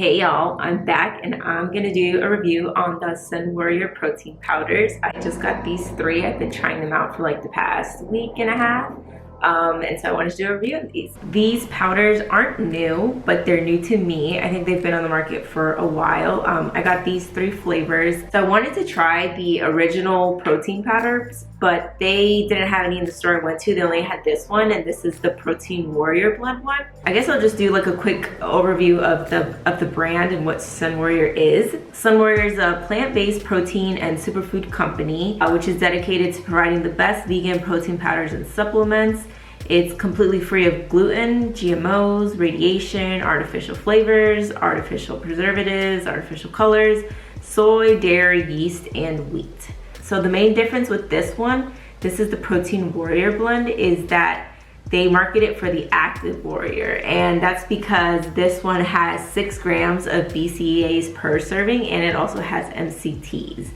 Hey y'all, I'm back and I'm gonna do a review on the Sunwarrior protein powders. I just got these three. I've been trying them out for like the past week and a half. And so I wanted to do a review of these. These powders aren't new, but they're new to me. I think they've been on the market for a while. I got these three flavors. So I wanted to try the original protein powders, but they didn't have any in the store I went to. They only had this one, and this is the Protein Warrior blend one. I guess I'll just do like a quick overview of the brand and what Sunwarrior is. Sunwarrior is a plant-based protein and superfood company, which is dedicated to providing the best vegan protein powders and supplements. It's completely free of gluten, GMOs, radiation, artificial flavors, artificial preservatives, artificial colors, soy, dairy, yeast, and wheat. So the main difference with this one, this is the Protein Warrior blend, is that they market it for the active warrior, and that's because this one has 6 grams of BCAAs per serving, and it also has MCTs.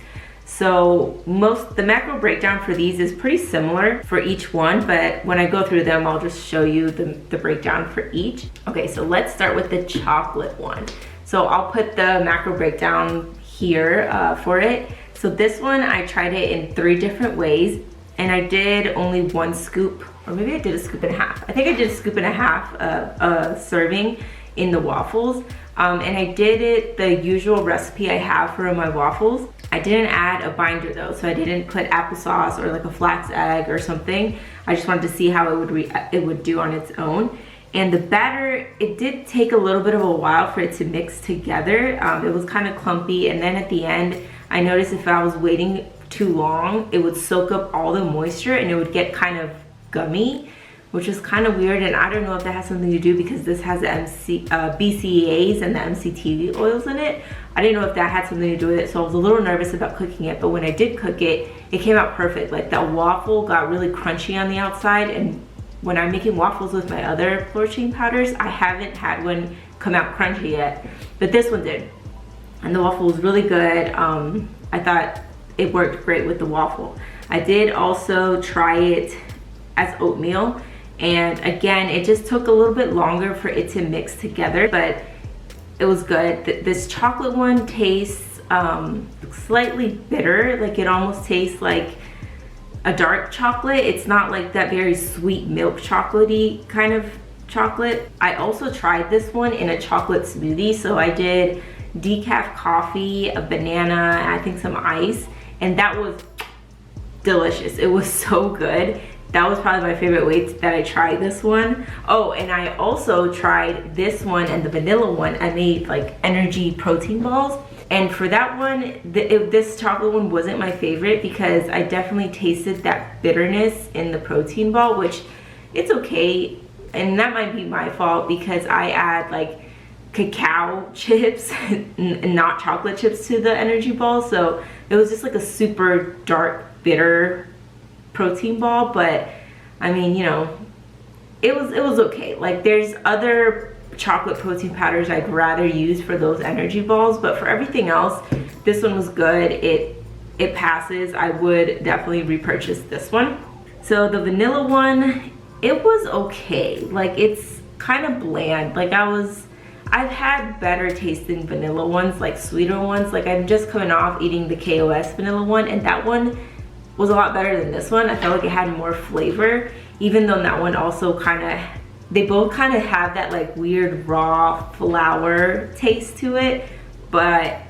So the macro breakdown for these is pretty similar for each one, but when I go through them, I'll just show you the breakdown for each. Okay, so let's start with the chocolate one. So I'll put the macro breakdown here for it. So this one, I tried it in 3 different ways, and I did only 1 scoop, or maybe I did a scoop and a half. I think I did a scoop and a half serving in the waffles. And I did it the usual recipe I have for my waffles. I didn't add a binder though, so I didn't put applesauce or like a flax egg or something. I just wanted to see how it would do on its own. And the batter, it did take a little bit of a while for it to mix together. It was kind of clumpy, and then at the end, I noticed if I was waiting too long, it would soak up all the moisture and it would get kind of gummy, which is kind of weird. And I don't know if that has something to do because this has the BCAAs and the MCT oils in it. I didn't know if that had something to do with it, so I was a little nervous about cooking it. But when I did cook it, it came out perfect. Like that waffle got really crunchy on the outside, and when I'm making waffles with my other protein powders, I haven't had one come out crunchy yet, but this one did. And the waffle was really good. I thought it worked great with the waffle. I did also try it as oatmeal, and again, it just took a little bit longer for it to mix together, but it was good. This chocolate one tastes slightly bitter, like it almost tastes like a dark chocolate. It's not like that very sweet milk chocolatey kind of chocolate. I also tried this one in a chocolate smoothie. So I did decaf coffee, a banana, and I think some ice, and that was delicious. It was so good. That was probably my favorite way that I tried this one. Oh, and I also tried this one and the vanilla one. I made like energy protein balls. And for that one, this chocolate one wasn't my favorite because I definitely tasted that bitterness in the protein ball, which it's okay. And that might be my fault because I add like cacao chips and not chocolate chips to the energy ball. So it was just like a super dark, bitter protein ball. But I mean, you know, it was okay. Like there's other chocolate protein powders I'd rather use for those energy balls, but for everything else, this one was good. It passes. I would definitely repurchase this one. So the vanilla one, it was okay. Like it's kind of bland. Like I've had better tasting vanilla ones, like sweeter ones. Like I'm just coming off eating the KOS vanilla one, and that one was a lot better than this one. I felt like it had more flavor, even though that one also they both kind of have that like weird raw flour taste to it. But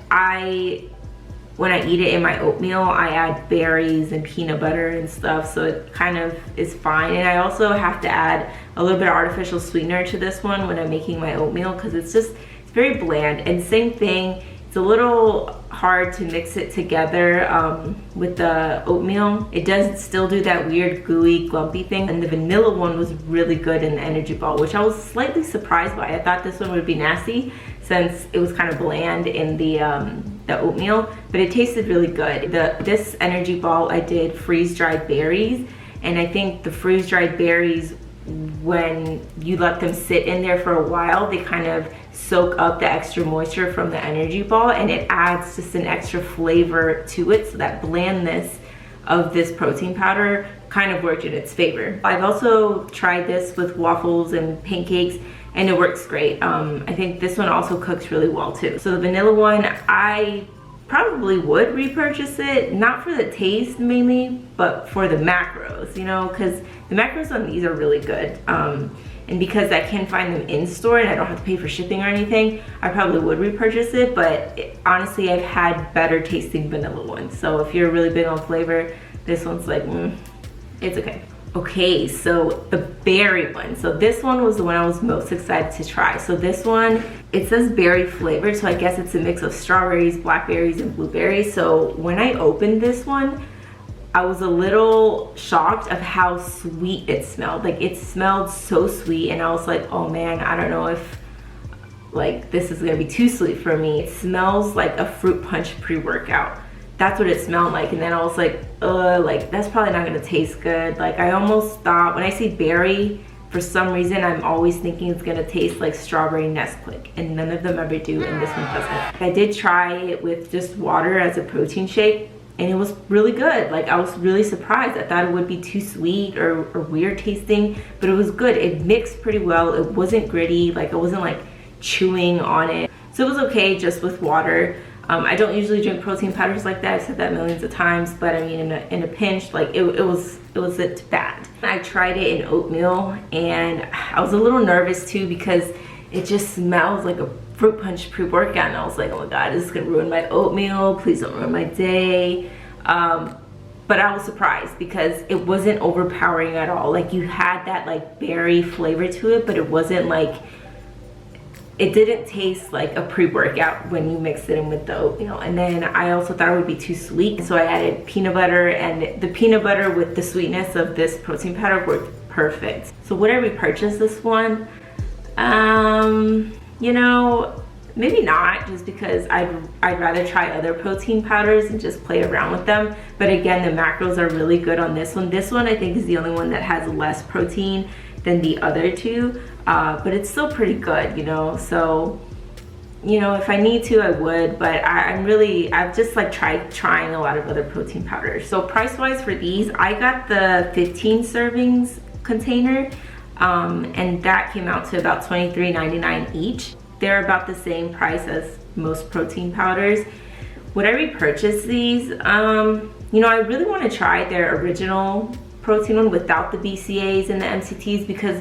when I eat it in my oatmeal, I add berries and peanut butter and stuff, so it kind of is fine. And I also have to add a little bit of artificial sweetener to this one when I'm making my oatmeal because it's very bland. And same thing, it's a little hard to mix it together with the oatmeal. It does still do that weird gooey glumpy thing. And the vanilla one was really good in the energy ball, which I was slightly surprised by. I thought this one would be nasty since it was kind of bland in the oatmeal, but it tasted really good. This energy ball, I did freeze-dried berries, and I think the freeze-dried berries, when you let them sit in there for a while, they kind of soak up the extra moisture from the energy ball, and it adds just an extra flavor to it, so that blandness of this protein powder kind of worked in its favor. I've also tried this with waffles and pancakes, and it works great. I think this one also cooks really well too. So the vanilla one, I probably would repurchase it, not for the taste mainly, but for the macros, you know, because the macros on these are really good. And because I can find them in store and I don't have to pay for shipping or anything, I probably would repurchase it. But honestly, I've had better tasting vanilla ones. So if you're really big on flavor, this one's like, it's okay. Okay, so the berry one. So this one was the one I was most excited to try. So this one, it says berry flavored, so I guess it's a mix of strawberries, blackberries, and blueberries. So when I opened this one, I was a little shocked of how sweet it smelled. Like, it smelled so sweet, and I was like, oh man, I don't know if like this is gonna be too sweet for me. It smells like a fruit punch pre-workout. That's what it smelled like. And then I was like, like that's probably not gonna taste good. Like, I almost thought, when I see berry, for some reason I'm always thinking it's gonna taste like strawberry Nesquik, and none of them ever do, and this one doesn't. I did try it with just water as a protein shake, and it was really good. Like, I was really surprised. I thought it would be too sweet or weird tasting, but it was good. It mixed pretty well. It wasn't gritty. Like, I wasn't like chewing on it. So it was okay just with water. I don't usually drink protein powders like that. I've said that millions of times, but I mean, in a pinch, like it wasn't bad. I tried it in oatmeal, and I was a little nervous too because it just smells like a fruit punch pre-workout, and I was like, oh my god, this is gonna ruin my oatmeal. Please don't ruin my day. But I was surprised because it wasn't overpowering at all. Like, you had that like berry flavor to it, but it wasn't like, it didn't taste like a pre-workout when you mixed it in with the oatmeal. And then I also thought it would be too sweet, so I added peanut butter, and the peanut butter with the sweetness of this protein powder worked perfect. So would I repurchase this one? You know, maybe not, just because I'd rather try other protein powders and just play around with them. But again, the macros are really good on this one. This one I think is the only one that has less protein than the other two, but it's still pretty good, you know. So, you know, if I need to, I would, but I've just like trying a lot of other protein powders. So price wise for these, I got the 15 servings container, and that came out to about $23.99 each. They're about the same price as most protein powders. Would I repurchase these? You know, I really want to try their original protein one without the BCAAs and the MCTs, because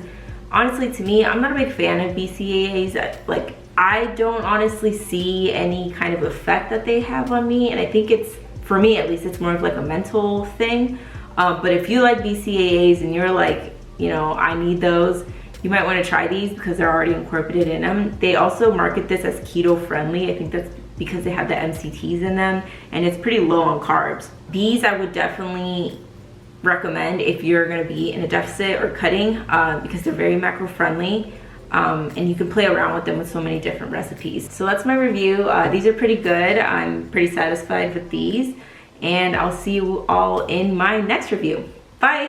honestly, to me, I'm not a big fan of BCAAs. Like, I don't honestly see any kind of effect that they have on me, and I think it's, for me at least, it's more of like a mental thing. But if you like BCAAs and you're like, you know, I need those, you might want to try these because they're already incorporated in them. They also market this as keto friendly. I think that's because they have the MCTs in them, and it's pretty low on carbs. These I would definitely recommend if you're going to be in a deficit or cutting, because they're very macro friendly, and you can play around with them with so many different recipes. So that's my review. These are pretty good. I'm pretty satisfied with these, and I'll see you all in my next review. Bye.